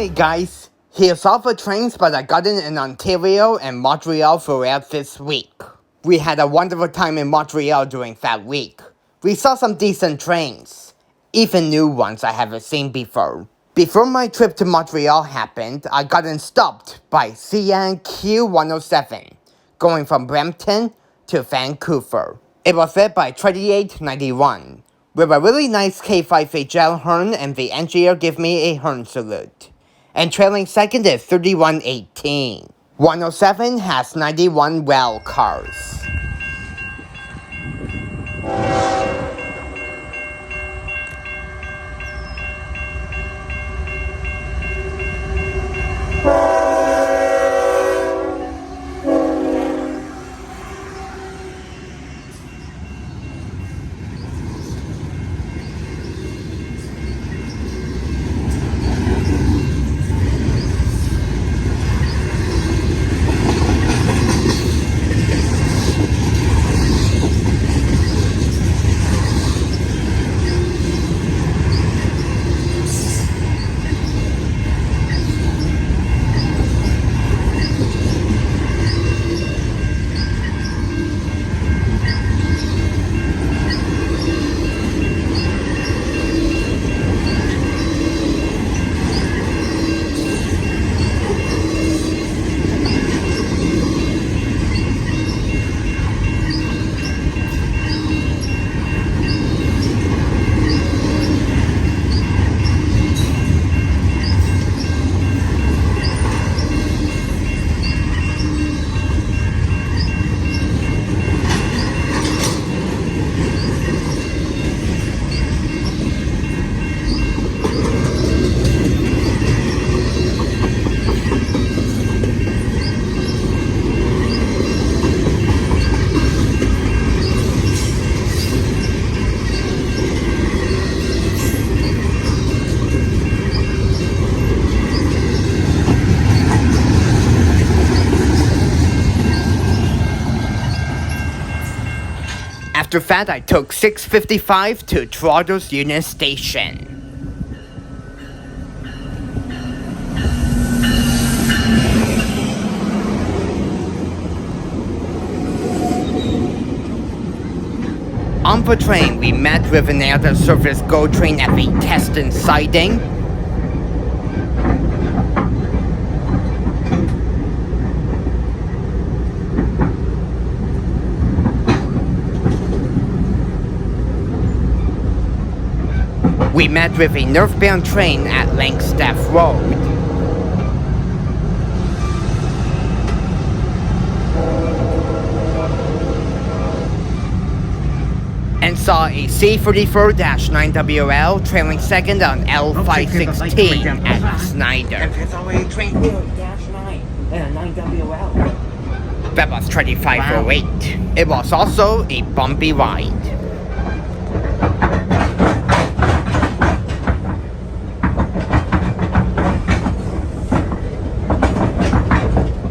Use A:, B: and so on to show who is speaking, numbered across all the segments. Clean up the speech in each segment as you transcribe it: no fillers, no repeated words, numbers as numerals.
A: Alright guys, here's all the trains that I got in Ontario and Montreal throughout this week. We had a wonderful time in Montreal during that week. We saw some decent trains, even new ones I haven't seen before. Before my trip to Montreal happened, I got stopped by CN Q107, going from Brampton to Vancouver. It was led by P98 with a really nice K5HL horn, and the engineer gave me a horn salute. And trailing second is 3118. 107 has 91 rail cars. After that, I took 655 to Toronto's Union Station. On the train, we met with an out-of-service GO train at the Kingston siding. We met with a northbound train at Langstaff Road. And saw a C34-9WL trailing second on L516 at Snyder.
B: And there's already train 4-9 and 9WL.
A: That was 2508. Wow. It was also a bumpy ride.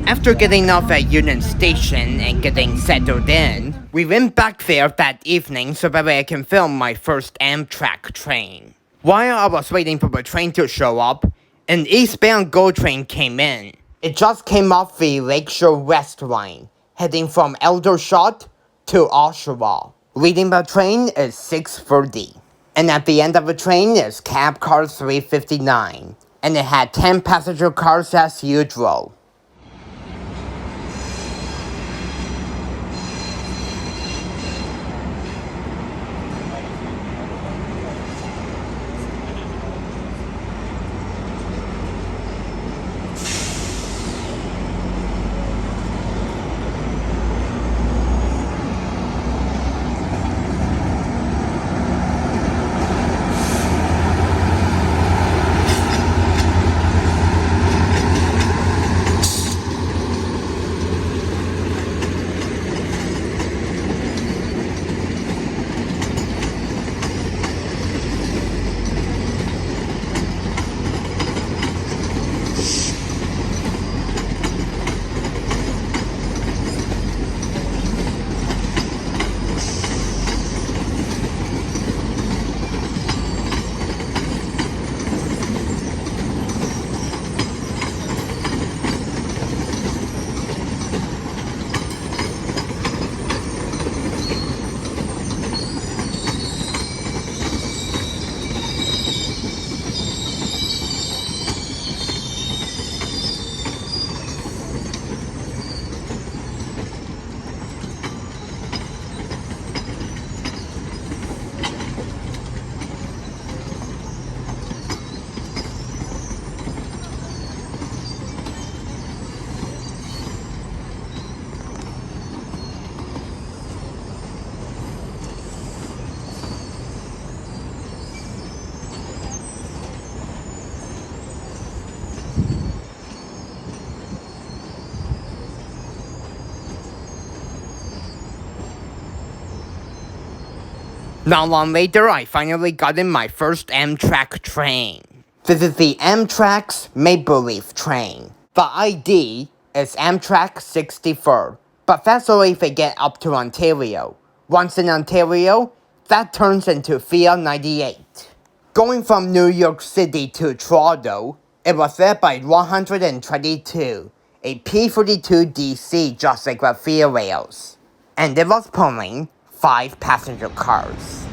A: After getting off at Union Station and getting settled in, we went back there that evening so that I can film my first Amtrak train. While I was waiting for the train to show up, an eastbound GO train came in. It just came off the Lakeshore West line, heading from Aldershot to Oshawa. Leading the train is 630. And at the end of the train is Cab Car 359. And it had 10 passenger cars as usual. Not long later, I finally got in my first Amtrak train. This is the Amtrak's Maple Leaf train. The ID is Amtrak 64, but that's only if they get up to Ontario. Once in Ontario, that turns into P98. Going from New York City to Toronto, it was led by 122, a P42DC just like the Via rails, and it was pulling 5 passenger cars.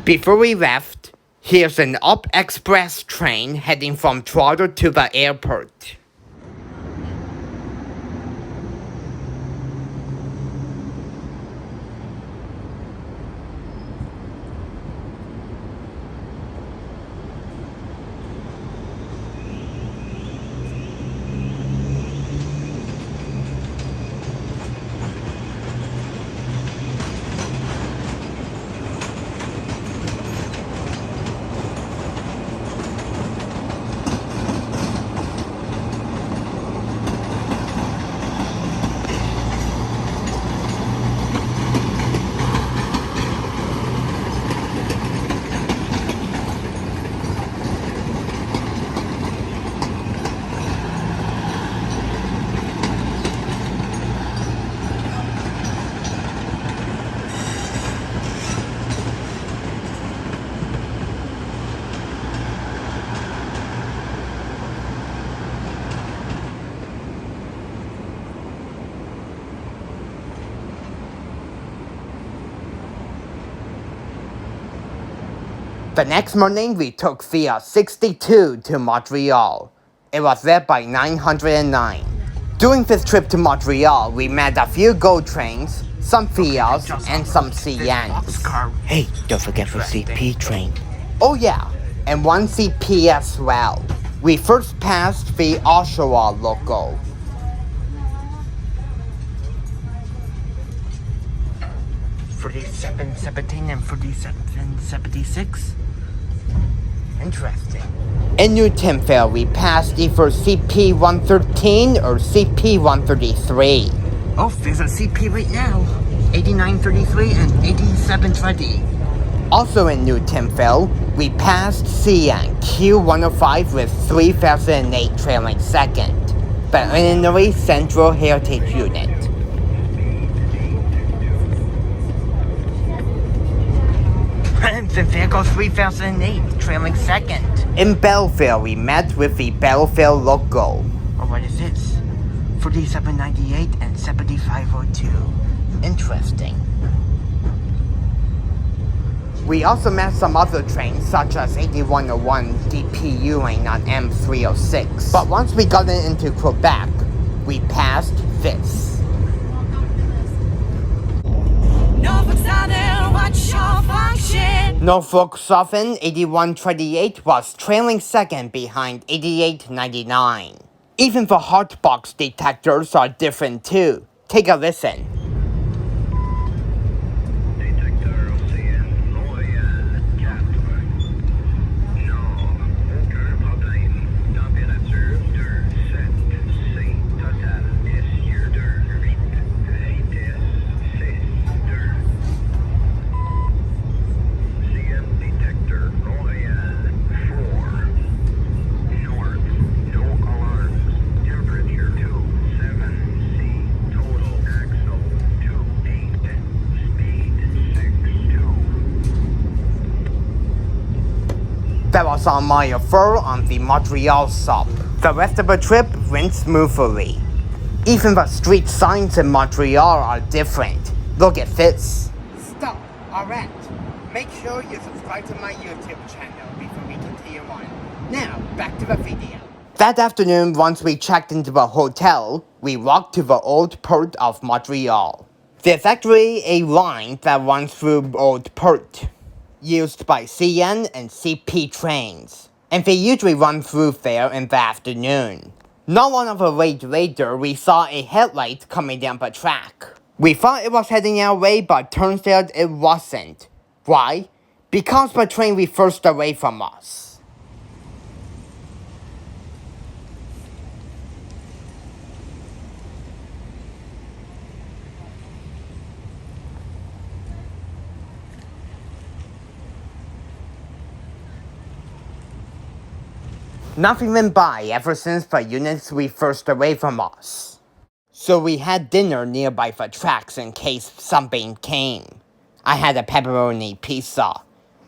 A: Before we left, here's an Up Express train heading from Toronto to the airport. The next morning, we took Via 62 to Montreal. It was led by 909. During this trip to Montreal, we met a few GO trains, some Vias, and some CNs.
B: Hey, don't forget the CP train.
A: Oh yeah, and one CP as well. We first passed the Ottawa local.
B: $47, 17, and $47, 76. Interesting.
A: In New Timville, we passed either CP 113 or CP 133.
B: Oh, there's a CP right now. 8933 and 8720.
A: Also in New Timville, we passed CN Q105 with 3008 trailing second, the Illinois Central Heritage Unit.
B: Then there goes 3008, trailing second.
A: In Belleville, we met with the Belleville local.
B: Oh, what is this? 4798 and 7502. Interesting.
A: We also met some other trains such as 8101 DPUing on M306. But once we got into Quebec, we passed this. Norfolk Southern 8128 was trailing second behind 8899. Even the hotbox detectors are different too. Take a listen.
C: Detector CN Royal Cab Car. Non, aucun problème. Température de 7 C. Total essieu de 8. Vitesse 6 2. CN Detector Royal 4. North, no alarms. Temperature 27 C. Total axle 28. Speed 62.
A: That was on my affair on the Montreal sub. The rest of the trip went smoothly. Even the street signs in Montreal are different. Look at this. Stop. Alright. Make sure you subscribe to my YouTube channel before we continue on. Now, back to the video. That afternoon, once we checked into the hotel, we walked to the old port of Montreal. There's actually a line that runs through Old Port, used by CN and CP trains, and they usually run through there in the afternoon. Not long of a wait later, we saw a headlight coming down the track. We thought it was heading our way, but turns out it wasn't. Why? Because the train reversed away from us. Nothing went by ever since the units reversed away from us. So we had dinner nearby the tracks in case something came. I had a pepperoni pizza.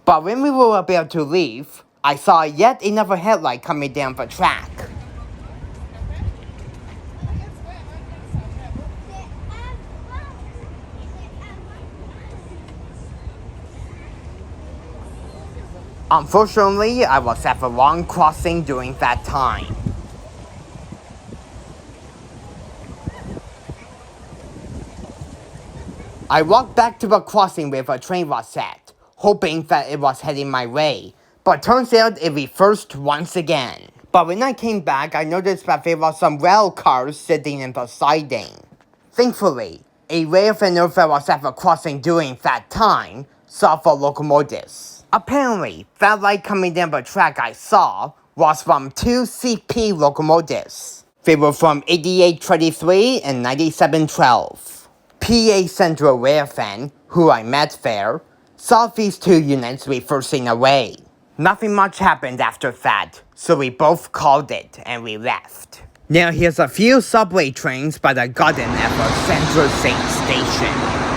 A: But when we were about to leave, I saw yet another headlight coming down the track. Unfortunately, I was at the wrong crossing during that time. I walked back to the crossing where the train was at, hoping that it was heading my way, but turns out it reversed once again. But when I came back, I noticed that there were some rail cars sitting in the siding. Thankfully, a railfanner that was at the crossing during that time saw the locomotives. Apparently, that light coming down the track I saw was from two CP locomotives. They were from 8823 and 9712. PA Central Railfan, who I met there, saw these two units reversing away. Nothing much happened after that, so we both called it and we left. Now here's a few subway trains by the garden at the Central Saint Station.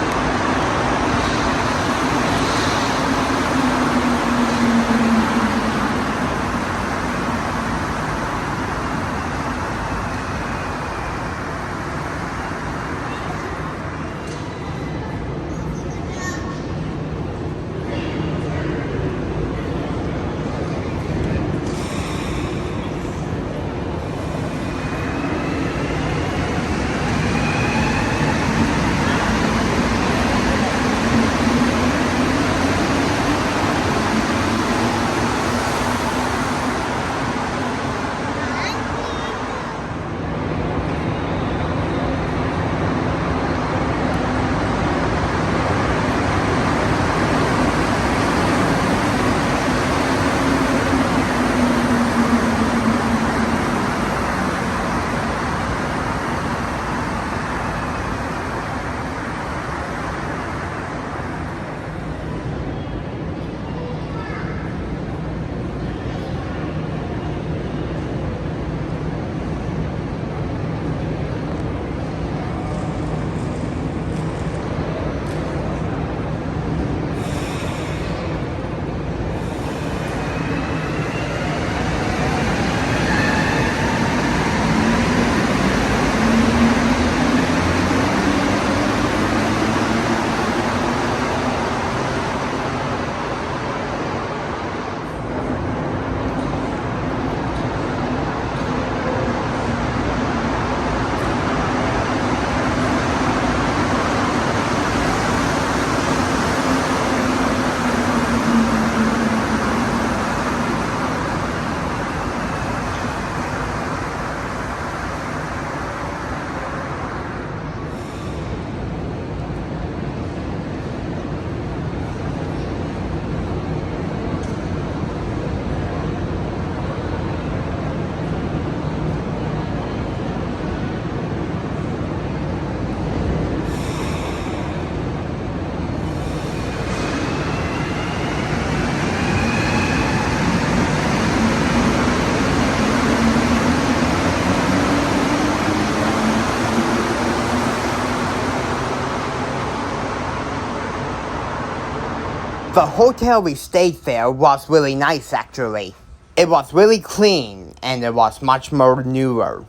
A: The hotel we stayed there was really nice actually. It was really clean and it was much more newer.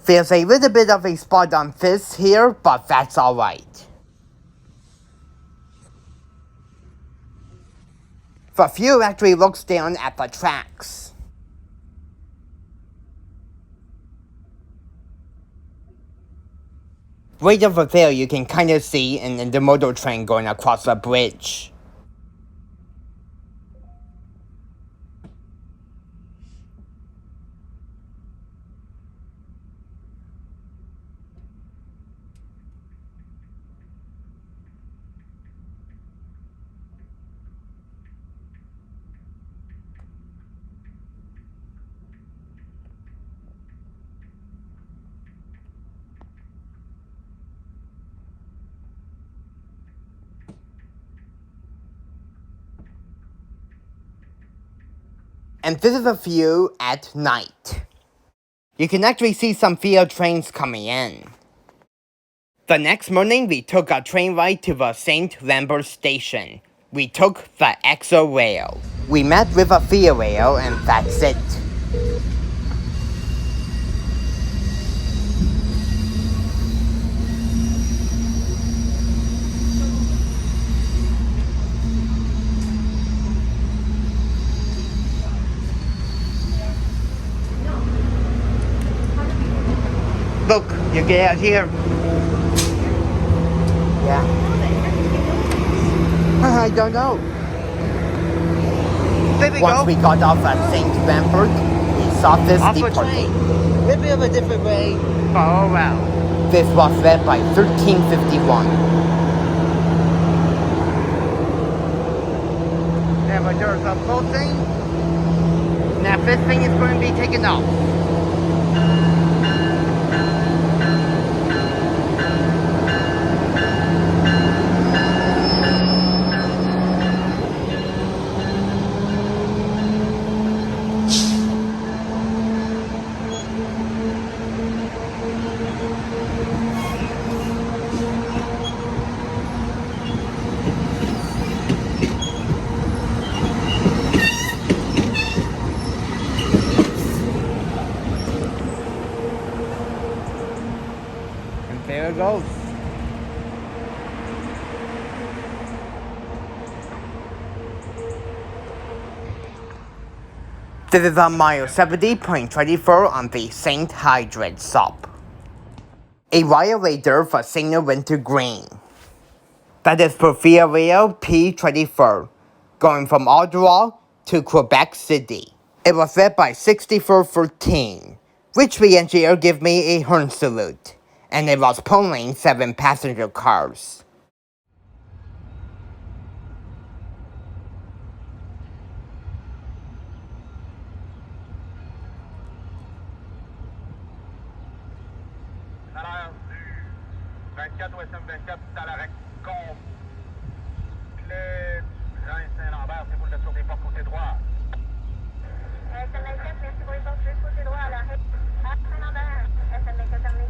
A: There's a little bit of a spot on this here, but that's alright. The view actually looks down at the tracks. Right over there you can kinda see an intermodal train going across the bridge. And this is a view at night. You can actually see some field trains coming in. The next morning, we took a train ride to the St. Lambert station. We took the EXO Rail. We met with a via rail and that's it. Look, you get out here. Yeah. I don't know. Once we got off at St. Lambert, we saw this departing.
B: A little bit of a different way.
A: Oh wow. This was led by 1351. Yeah, but there's a full thing. Now this thing is going to be taken off. There it goes. This is on mile 70.24 on the St. Hydred sub. A while later, the signal went to green. That is for via rail P24, going from Ottawa to Quebec City. It was led by 6413, which the engineer gave me a horn salute, and it was pulling 7 passenger cars.
C: À l'heure du 24 OSM 24 à l'arrêt complet Saint-Lambert, c'est pour le tour des portes côté droit. SM 24, merci pour les portes juste côté droit à l'arrêt à Saint-Lambert. SM 24 terminé.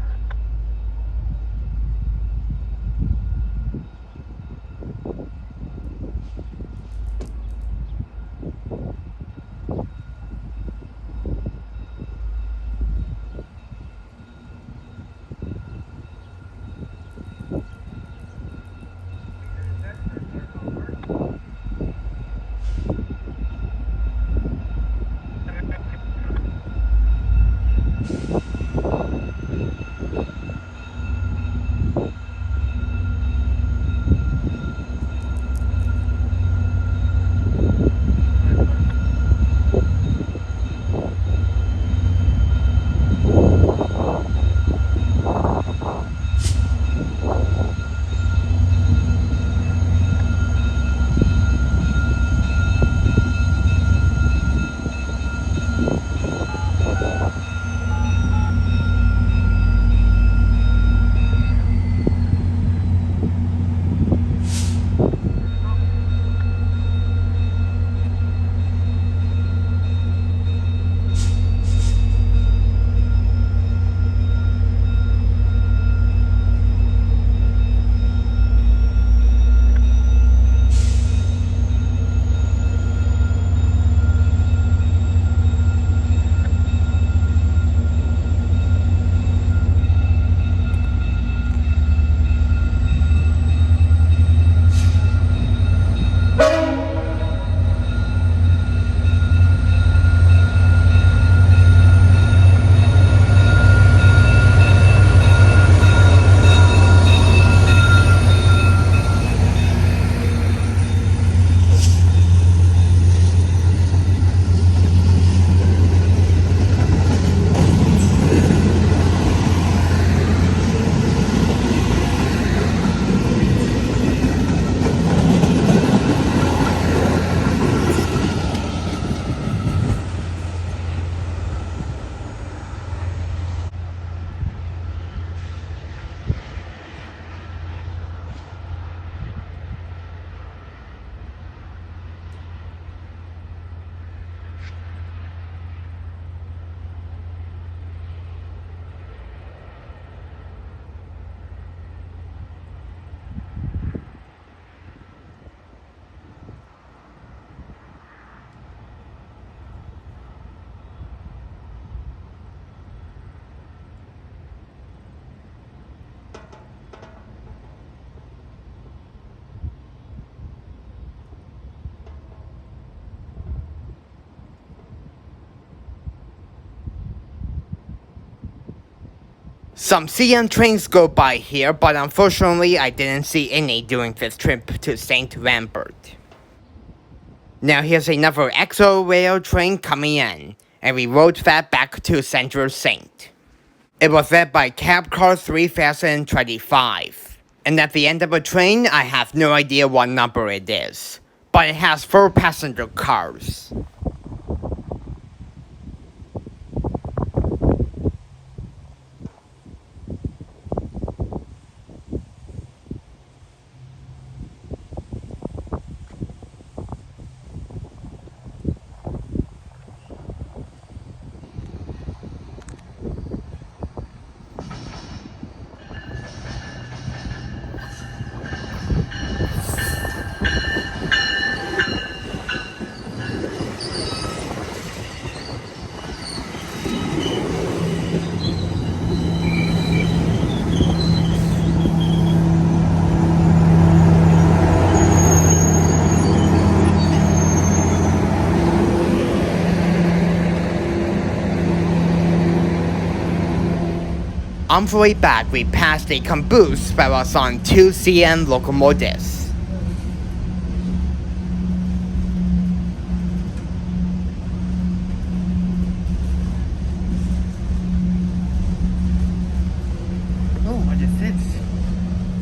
A: Some CN trains go by here, but unfortunately I didn't see any during this trip to St. Lambert. Now here's another EXO Rail train coming in, and we rode that back to Central Saint. It was led by Cab Car 3025. And at the end of the train, I have no idea what number it is, but it has 4 passenger cars. On the way back, we passed a caboose that was on 2 CN locomotives. Oh, what is this?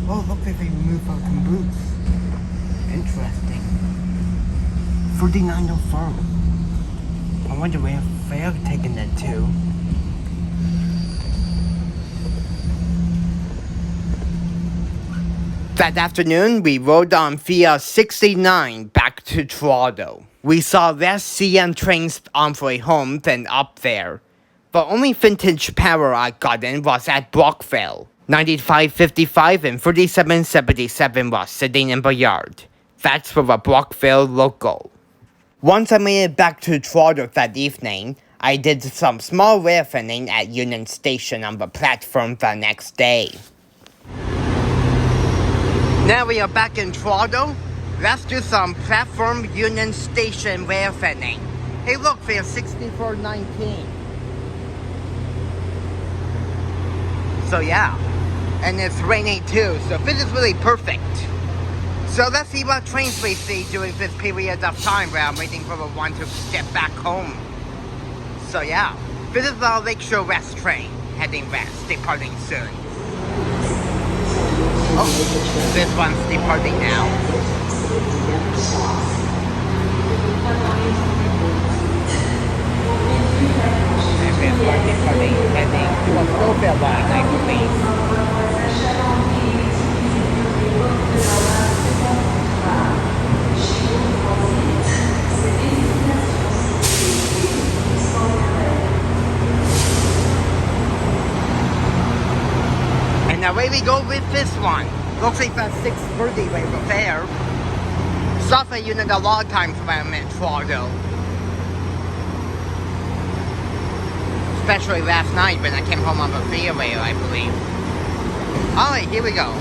A: Oh, look, they removed our caboose. Interesting. 4904. I wonder where they're taking it to. That afternoon, we rode on via 69 back to Toronto. We saw less CN trains on the way home than up there. The only vintage power I got in was at Brockville. 9555 and 3777 was sitting in the yard. That's for the Brockville local. Once I made it back to Toronto that evening, I did some small railfanning at Union Station on the platform the next day. Now we are back in Toronto. Let's do some platform Union Station railfanning. Hey look, there's 6419. So yeah, and it's raining too, so this is really perfect. So let's see what trains we see during this period of time where I'm waiting for the one to get back home. So yeah, this is the Lakeshore West train, heading west, departing soon. Oh, this one's departing now. And this one departing, heading to a Stouffville line, I believe. And away we go with this one. Looks like that's 6:30 right over there. Saw that unit a lot of times when I'm in Toronto. Especially last night when I came home on the freeway, I believe. Alright, here we go.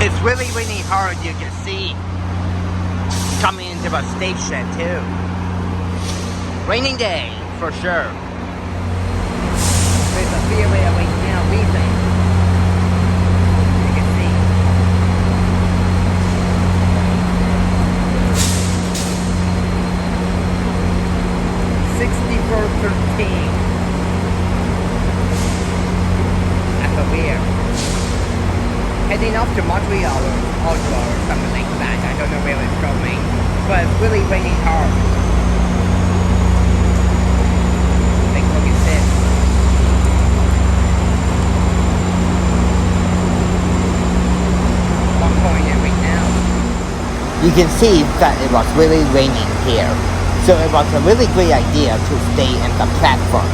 A: It's really, really hard, you can see, coming into the station too. Raining day, for sure. There's a freeway right now leaving. You can see. 6413 at the rear. Heading off to Montreal or Ottawa or something like that. I don't know where it's going, but it's really raining hard. Take a look at this. I'm going in right now. You can see that it was really raining here, so it was a really great idea to stay in the platform.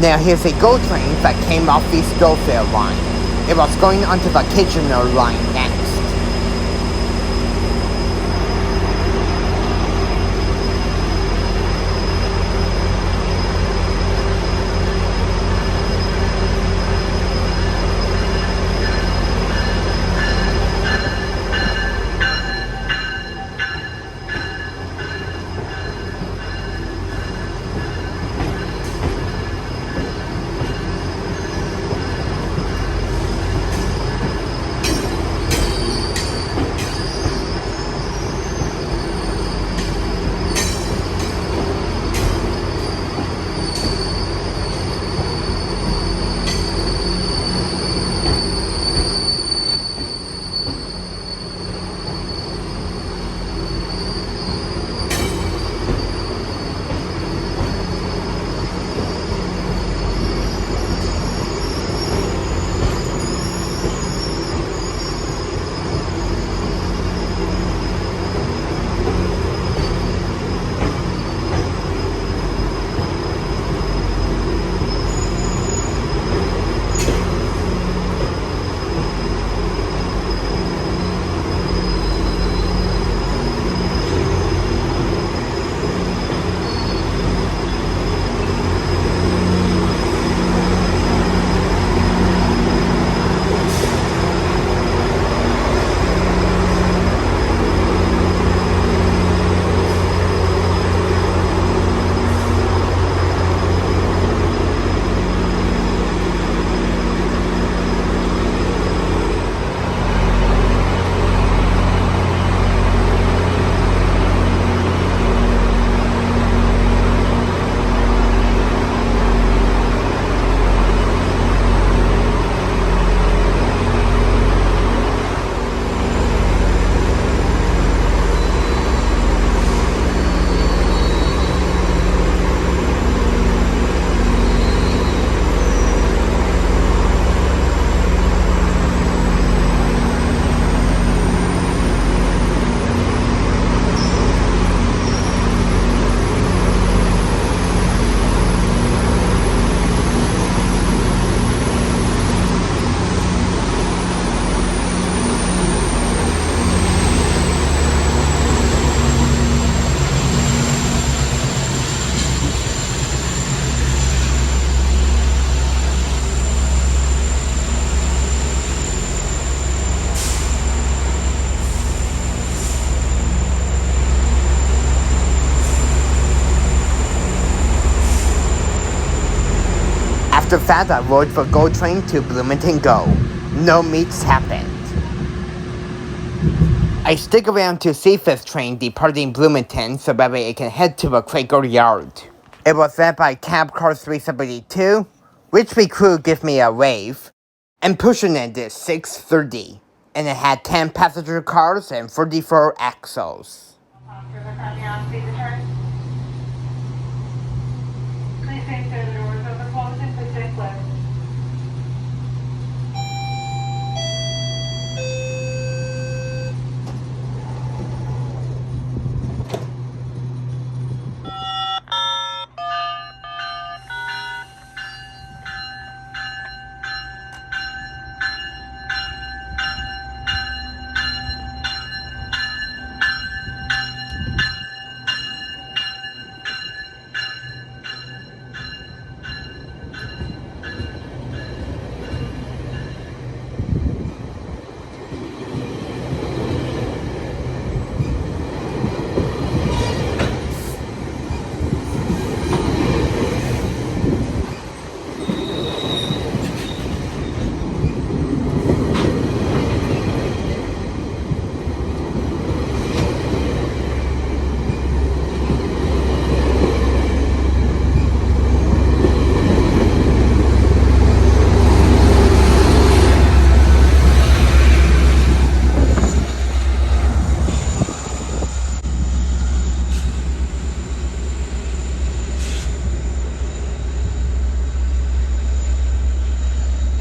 A: Now here's a GO train that came off the Schofield line. It was going onto the Kitchener line next. After that, I rode for GO train to Bloomington GO. No meets happened. I stick around to see 5th train departing Bloomington so that way I can head to the Quaker Yard. It was led by Cab Car 372, which the crew give me a wave, and pushing it is 6:30, and it had 10 passenger cars and 34 axles.
C: Please stay clear, the doors open closing, please stay clear.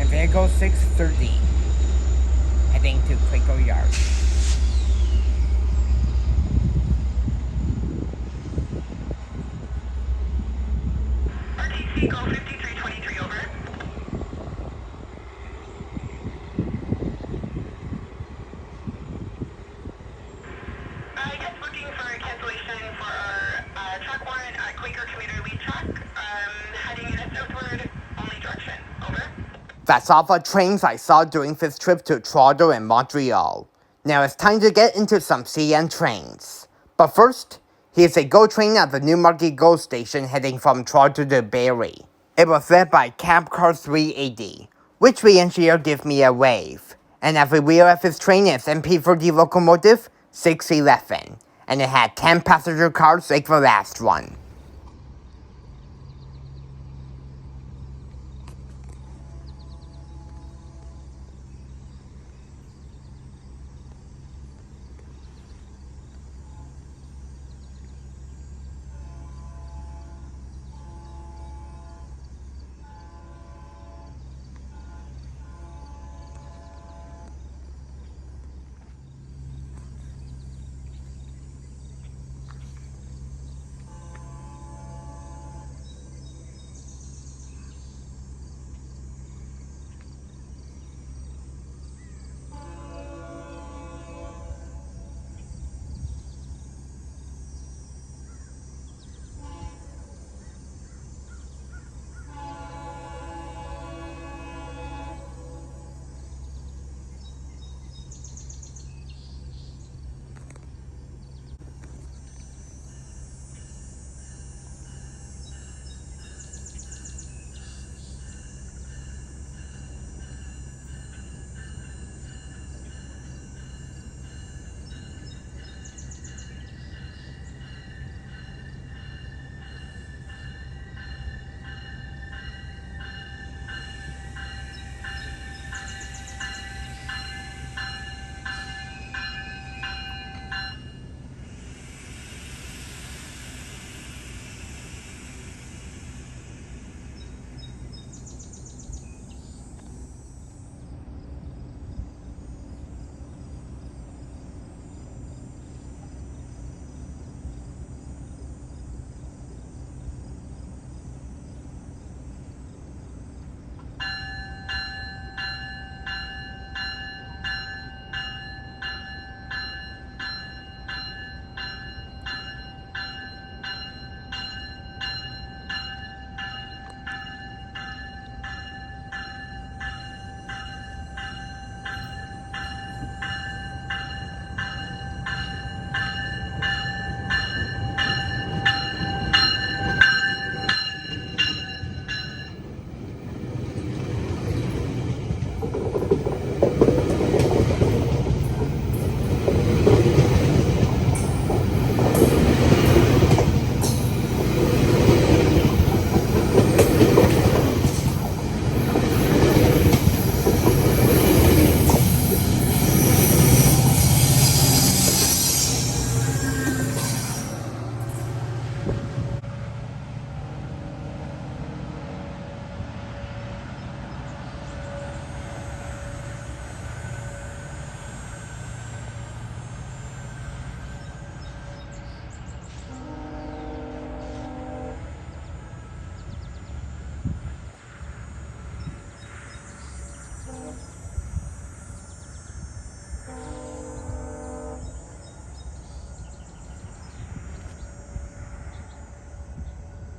A: There goes 6:30, heading to Quaker Yard.
C: RTC, go 5320.
A: That's all the trains I saw during this trip to Toronto and Montreal. Now it's time to get into some CN trains. But first, here's a GO train at the Newmarket GO station heading from Toronto to Barrie. It was led by Cab Car 380, which the engineer gave me a wave. And at the wheel of this train is MP30 locomotive 611, and it had 10 passenger cars like the last one.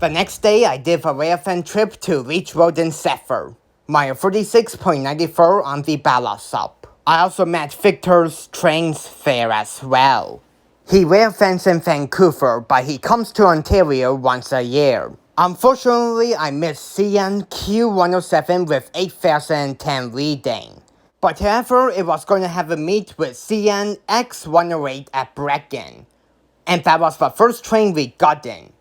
A: The next day, I did a Railfanning trip to Leech Road in Zephyr, my 36.94 on the ballast up. I also met Victor's trains there as well. He railfangs in Vancouver, but he comes to Ontario once a year. Unfortunately, I missed CN Q107 with 8,010 reading. But however, it was going to have a meet with CN X108 at Brecken. And that was the first train we got in.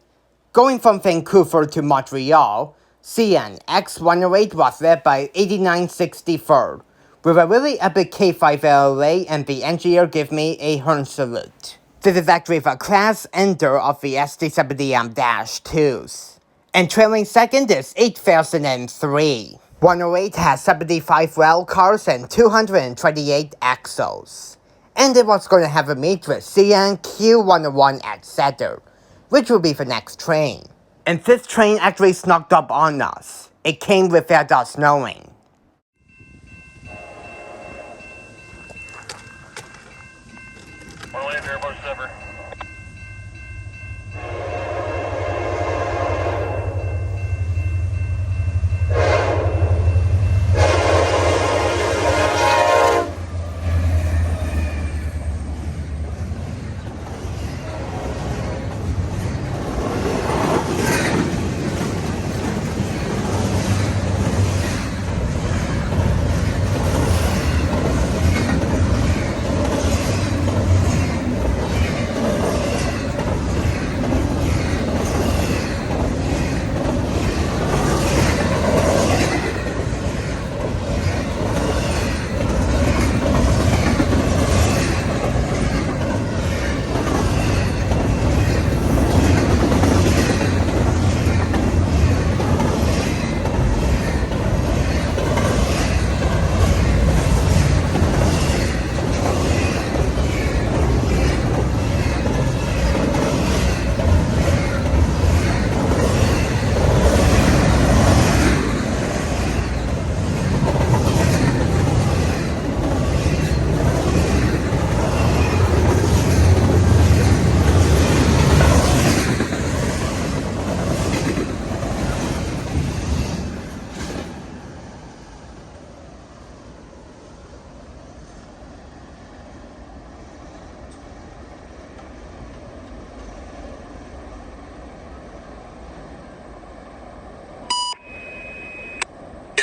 A: Going from Vancouver to Montreal, CN X108 was led by 8964, with a really epic K5 LLA, and the engineer gave me a horn salute. This is actually the class ender of the SD70M-2s. And trailing second is 8003. 108 has 75 rail cars and 228 axles. And it was going to have a meet with CN Q101 at Zephyr, which will be the next train. And this train actually snuck up on us. It came without us knowing.
C: Zephyr.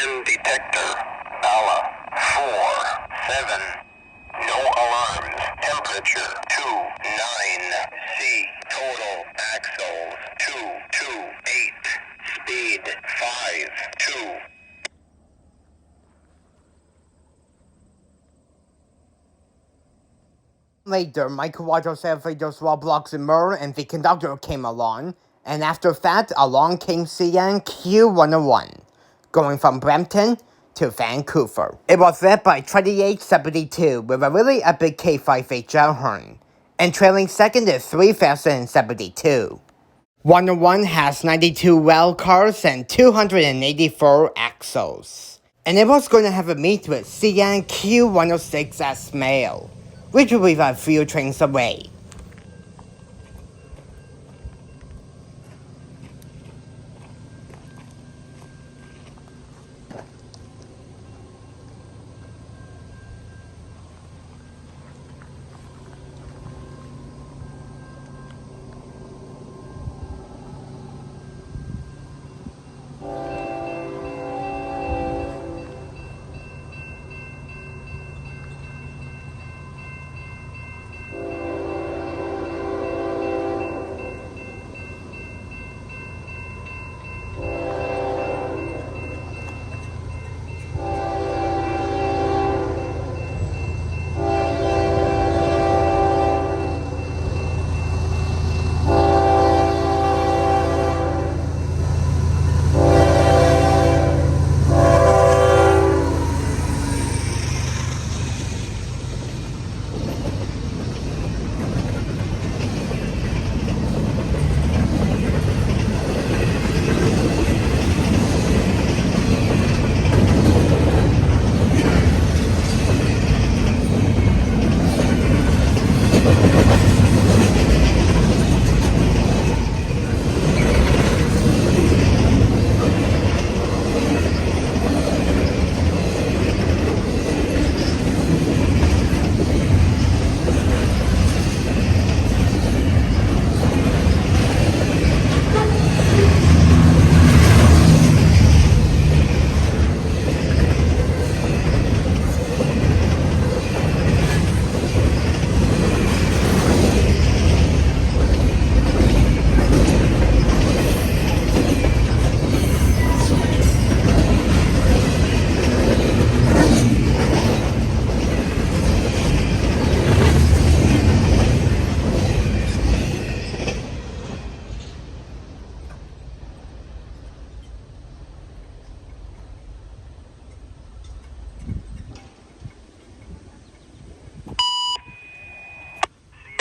D: In Detector, Allah, 4-7. No alarms. Temperature, 2-9. C. Total axles, 2-8. Speed, 5-2.
A: Later, Michael Waddle separated those roadblocks in Murr and the conductor came along, and after that, along came CN Q101, going from Brampton to Vancouver. It was led by 2872 with a really epic K5HL horn, and trailing second is 3072. 101 has 92 rail cars and 284 axles. And it was going to have a meet with CN Q106 as mail, which will be a few trains away.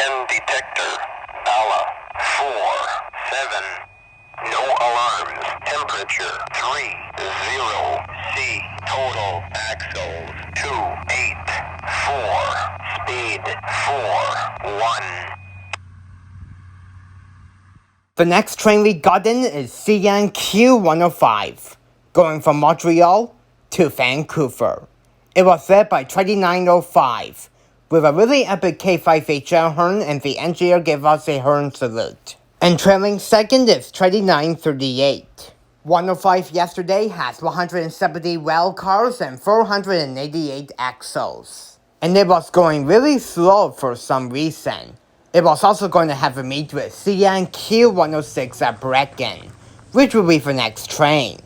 D: In Detector, Allah, 4-7. No alarms. Temperature, 3-0. C. Total axles, 2-8. 4. Speed, 4-1.
A: The next train we got in is CN Q105, going from Montreal to Vancouver. It was led by 2905, with a really epic K5HL horn, and the engineer gave us a horn salute. And trailing second is 2938. 105 yesterday has 170 rail cars and 488 axles. And it was going really slow for some reason. It was also going to have a meet with CN Q106 at Brecken, which will be the next train.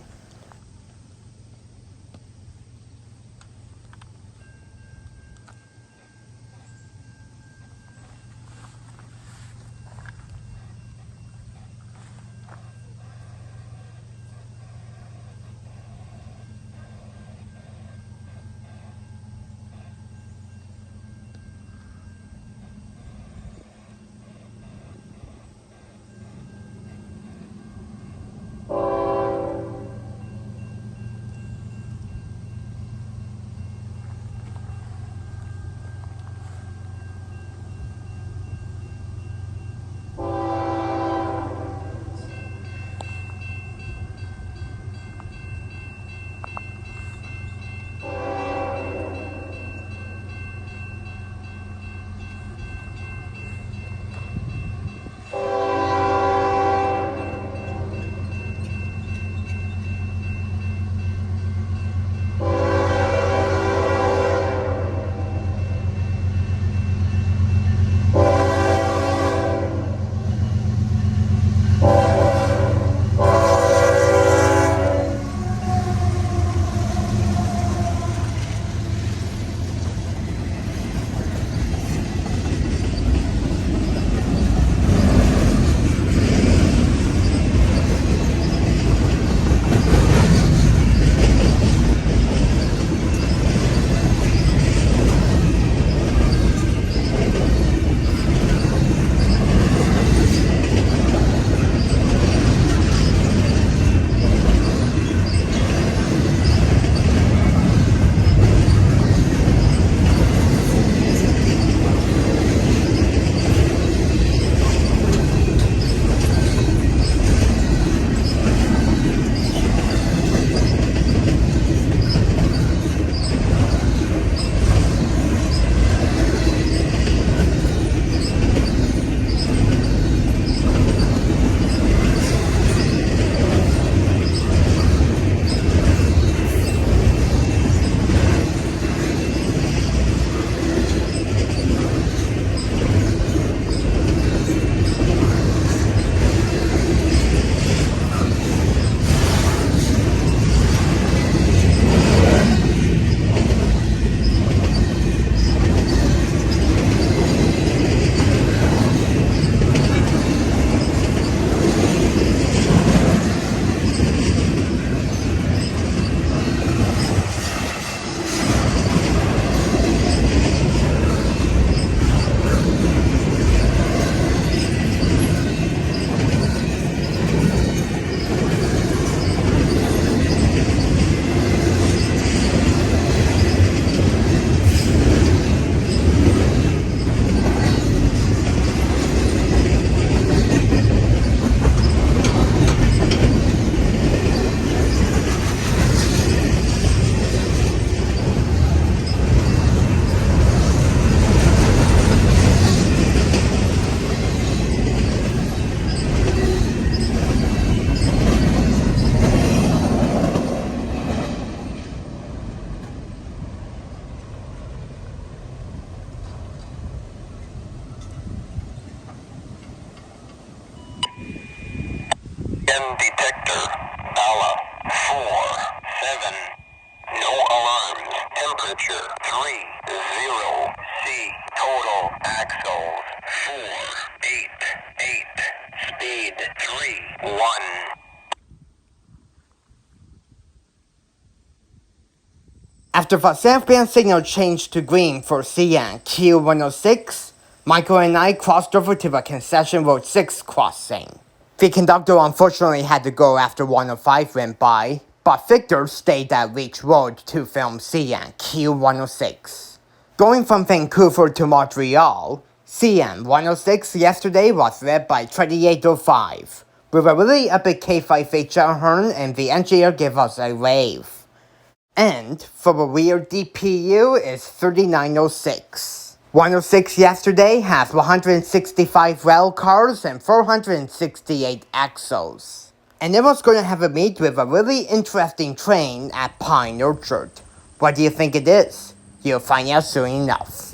D: Detector, Allah, 4, 7, no alarms, temperature, 30, C, total, axles, 4, 8, 8, speed, 3, 1.
A: After the southbound signal changed to green for CN Q106, Michael and I crossed over to the Concession Road 6 crossing. The conductor unfortunately had to go after 105 went by, but Victor stayed at Reach Road to film CN Q106. Going from Vancouver to Montreal, CN 106 yesterday was led by 2805, with a really epic K5 horn and the engineer gave us a wave. And for the rear DPU is 3906. 106 yesterday has 165 rail cars and 468 axles. And it was going to have a meet with a really interesting train at Pine Orchard. What do you think it is? You'll find out soon enough.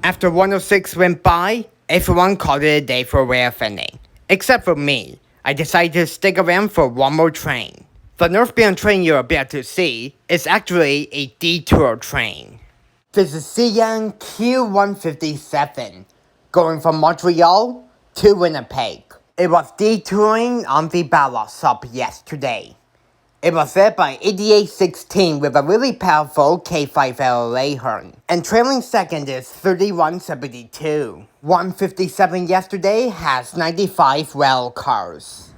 A: After 106 went by, everyone called it a day for Railfanning. Except for me. I decided to stick around for one more train. The northbound train you're about to see is actually a Detour train. This is CN Q157, going from Montreal to Winnipeg. It was detouring on the ballast stop yesterday. It was led by 8816 with a really powerful K5 LLA horn. And trailing second is 3172. 157 yesterday has 95 rail cars.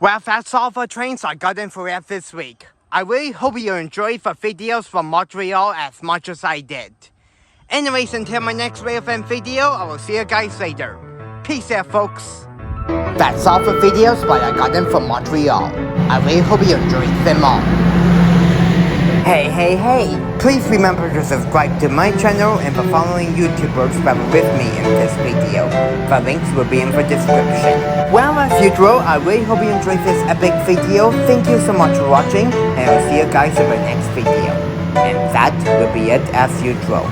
A: Well, that's all the trains I got in for it this week. I really hope you enjoyed the videos from Montreal as much as I did. Anyways, until my next Railfanning video, I will see you guys later. Peace out, folks. That's all the videos that I got in from Montreal. I really hope you enjoyed them all. Hey, please remember to subscribe to my channel and the following YouTubers that were with me in this video. The links will be in the description. Well, as usual, I really hope you enjoyed this epic video. Thank you so much for watching, and I'll see you guys in the next video. And that will be it as usual.